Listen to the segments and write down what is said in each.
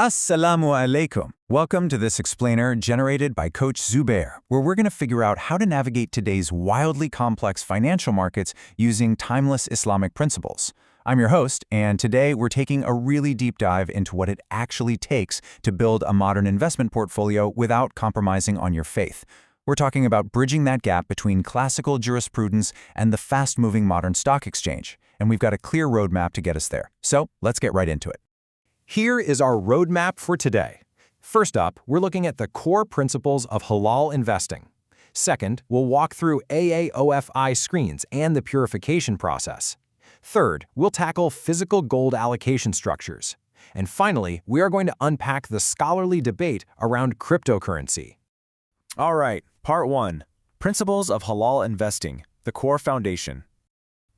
Assalamu alaikum. Welcome to this explainer generated by Coach Zubair, where we're going to figure out how to navigate today's wildly complex financial markets using timeless Islamic principles. I'm your host, and today we're taking a really deep dive into what it actually takes to build a modern investment portfolio without compromising on your faith. We're talking about bridging that gap between classical jurisprudence and the fast-moving modern stock exchange, and we've got a clear roadmap to get us there. So let's get right into it. Here is our roadmap for today. First up, we're looking at the core principles of halal investing. Second, we'll walk through AAOFI screens and the purification process. Third, we'll tackle physical gold allocation structures. And finally, we are going to unpack the scholarly debate around cryptocurrency. All right, part 1. Principles of halal investing, the core foundation.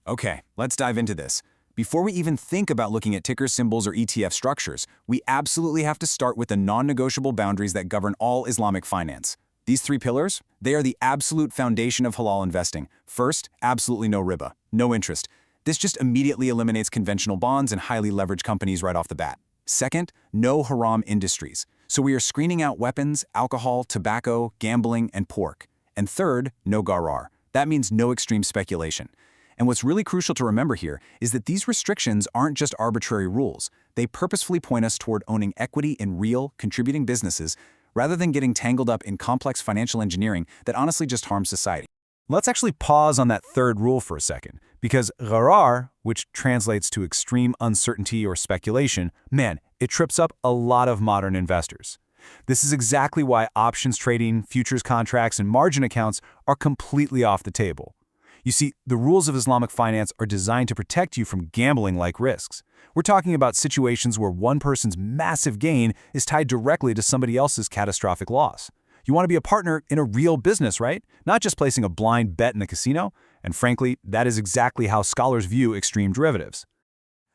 Okay, let's dive into this. Before we even think about looking at ticker symbols or ETF structures, we absolutely have to start with the non-negotiable boundaries that govern all Islamic finance. These 3 pillars, they are the absolute foundation of halal investing. First, absolutely no riba, no interest. This just immediately eliminates conventional bonds and highly leveraged companies right off the bat. Second, no haram industries. So we are screening out weapons, alcohol, tobacco, gambling, and pork. And third, no gharar. That means no extreme speculation. And what's really crucial to remember here is that these restrictions aren't just arbitrary rules. They purposefully point us toward owning equity in real, contributing businesses rather than getting tangled up in complex financial engineering that honestly just harms society. Let's actually pause on that third rule for a second, because gharar, which translates to extreme uncertainty or speculation, man, it trips up a lot of modern investors. This is exactly why options trading, futures contracts, and margin accounts are completely off the table. You see, the rules of Islamic finance are designed to protect you from gambling-like risks. We're talking about situations where one person's massive gain is tied directly to somebody else's catastrophic loss. You want to be a partner in a real business, right? Not just placing a blind bet in a casino. And frankly, that is exactly how scholars view extreme derivatives.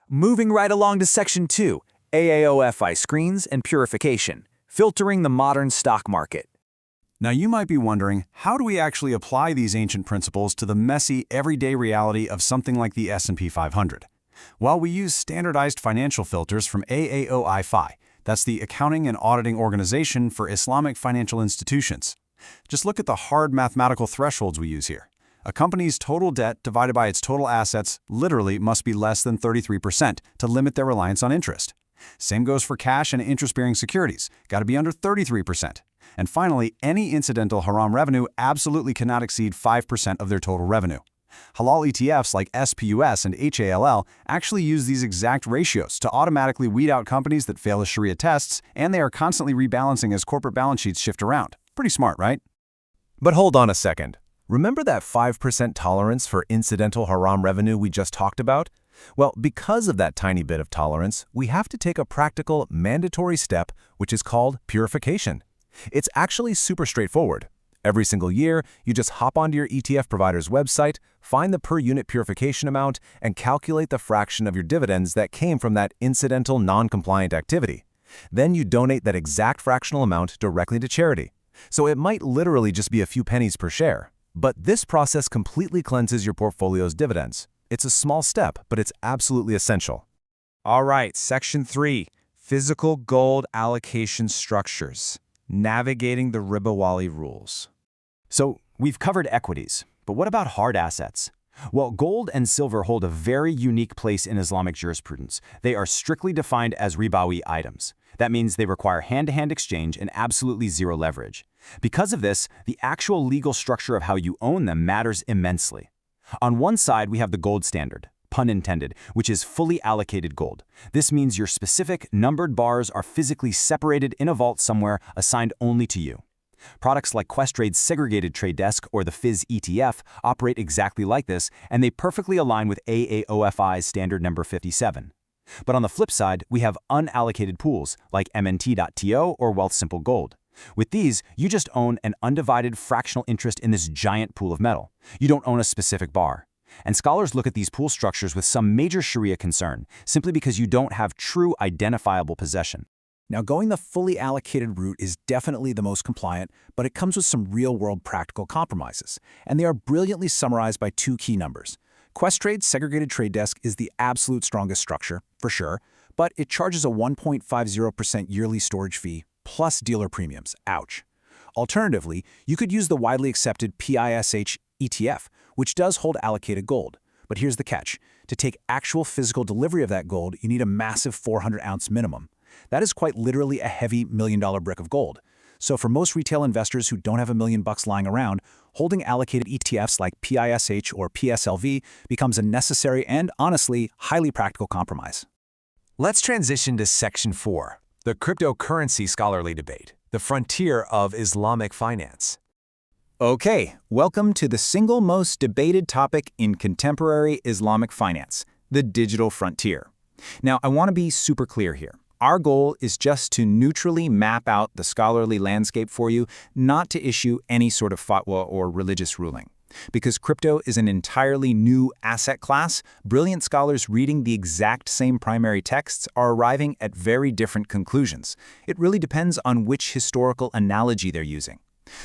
Moving right along to Section 2, AAOFI screens and purification, filtering the modern stock market. Now you might be wondering, how do we actually apply these ancient principles to the messy, everyday reality of something like the S&P 500? Well, we use standardized financial filters from AAOFI. That's the Accounting and Auditing Organization for Islamic Financial Institutions. Just look at the hard mathematical thresholds we use here. A company's total debt divided by its total assets literally must be less than 33% to limit their reliance on interest. Same goes for cash and interest-bearing securities, got to be under 33%. And finally, any incidental haram revenue absolutely cannot exceed 5% of their total revenue. Halal ETFs like SPUS and HALL actually use these exact ratios to automatically weed out companies that fail the Sharia tests, and they are constantly rebalancing as corporate balance sheets shift around. Pretty smart, right? But hold on a second. Remember that 5% tolerance for incidental haram revenue we just talked about? Well, because of that tiny bit of tolerance, we have to take a practical, mandatory step, which is called purification. It's actually super straightforward. Every single year, you just hop onto your ETF provider's website, find the per-unit purification amount, and calculate the fraction of your dividends that came from that incidental non-compliant activity. Then you donate that exact fractional amount directly to charity. So it might literally just be a few pennies per share. But this process completely cleanses your portfolio's dividends. It's a small step, but it's absolutely essential. All right, Section 3, Physical Gold Allocation Structures. Navigating the Ribawali rules. So we've covered equities, but what about hard assets? Well, gold and silver hold a very unique place in Islamic jurisprudence. They are strictly defined as ribawi items. That means they require hand-to-hand exchange and absolutely zero leverage. Because of this, the actual legal structure of how you own them matters immensely. On one side, we have the gold standard, pun intended, which is fully allocated gold. This means your specific numbered bars are physically separated in a vault somewhere assigned only to you. Products like Questrade's Segregated Trade Desk or the FIZ ETF operate exactly like this, and they perfectly align with AAOFI's standard number 57. But on the flip side, we have unallocated pools like MNT.TO or Wealthsimple Gold. With these, you just own an undivided fractional interest in this giant pool of metal. You don't own a specific bar. And scholars look at these pool structures with some major Sharia concern, simply because you don't have true identifiable possession. Now, going the fully allocated route is definitely the most compliant, but it comes with some real-world practical compromises, and they are brilliantly summarized by 2 key numbers. Questrade's Segregated Trade Desk is the absolute strongest structure, for sure, but it charges a 1.50% yearly storage fee plus dealer premiums. Ouch. Alternatively, you could use the widely accepted PISH ETF, which does hold allocated gold. But here's the catch. To take actual physical delivery of that gold, you need a massive 400-ounce minimum. That is quite literally a heavy million-dollar brick of gold. So for most retail investors who don't have $1 million lying around, holding allocated ETFs like PISH or PSLV becomes a necessary and, honestly, highly practical compromise. Let's transition to Section 4, the cryptocurrency scholarly debate, the frontier of Islamic finance. Okay, welcome to the single most debated topic in contemporary Islamic finance, the digital frontier. Now, I want to be super clear here. Our goal is just to neutrally map out the scholarly landscape for you, not to issue any sort of fatwa or religious ruling. Because crypto is an entirely new asset class, brilliant scholars reading the exact same primary texts are arriving at very different conclusions. It really depends on which historical analogy they're using.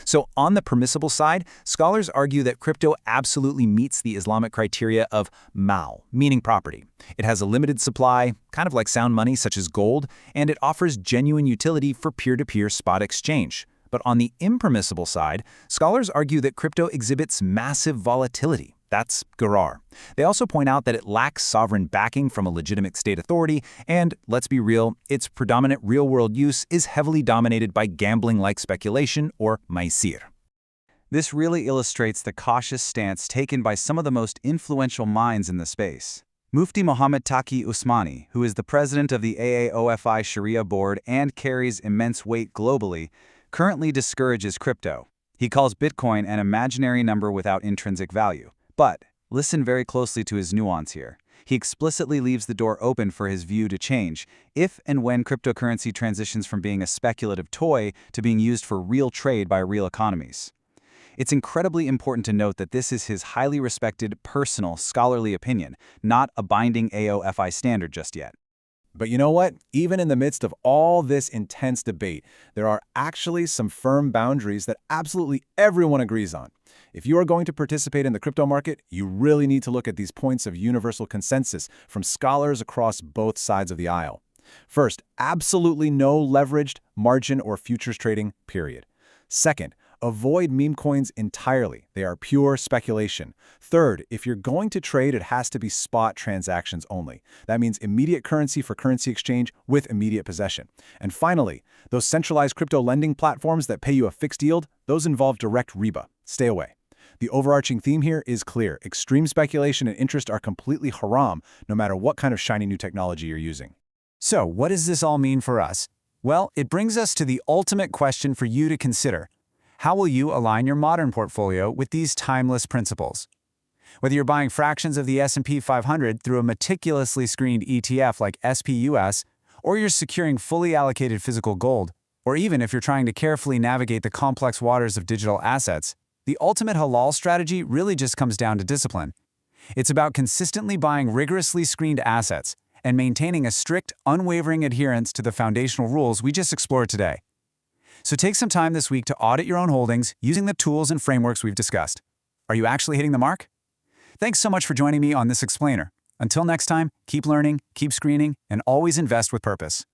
So on the permissible side, scholars argue that crypto absolutely meets the Islamic criteria of mal, meaning property. It has a limited supply, kind of like sound money such as gold, and it offers genuine utility for peer-to-peer spot exchange. But on the impermissible side, scholars argue that crypto exhibits massive volatility. That's gharar. They also point out that it lacks sovereign backing from a legitimate state authority, and, let's be real, its predominant real-world use is heavily dominated by gambling-like speculation, or maisir. This really illustrates the cautious stance taken by some of the most influential minds in the space. Mufti Mohammad Taqi Usmani, who is the president of the AAOFI Sharia board and carries immense weight globally, currently discourages crypto. He calls Bitcoin an imaginary number without intrinsic value. But listen very closely to his nuance here. He explicitly leaves the door open for his view to change if and when cryptocurrency transitions from being a speculative toy to being used for real trade by real economies. It's incredibly important to note that this is his highly respected, personal, scholarly opinion, not a binding AOFI standard just yet. But you know what? Even in the midst of all this intense debate, there are actually some firm boundaries that absolutely everyone agrees on. If you are going to participate in the crypto market, you really need to look at these points of universal consensus from scholars across both sides of the aisle. First, absolutely no leveraged, margin, or futures trading, period. Second, avoid meme coins entirely. They are pure speculation. Third, if you're going to trade, it has to be spot transactions only. That means immediate currency for currency exchange with immediate possession. And finally, those centralized crypto lending platforms that pay you a fixed yield, those involve direct riba. Stay away. The overarching theme here is clear. Extreme speculation and interest are completely haram, no matter what kind of shiny new technology you're using. So, what does this all mean for us? Well, it brings us to the ultimate question for you to consider. How will you align your modern portfolio with these timeless principles? Whether you're buying fractions of the S&P 500 through a meticulously screened ETF like SPUS, or you're securing fully allocated physical gold, or even if you're trying to carefully navigate the complex waters of digital assets, the ultimate halal strategy really just comes down to discipline. It's about consistently buying rigorously screened assets and maintaining a strict, unwavering adherence to the foundational rules we just explored today. So take some time this week to audit your own holdings using the tools and frameworks we've discussed. Are you actually hitting the mark? Thanks so much for joining me on this explainer. Until next time, keep learning, keep screening, and always invest with purpose.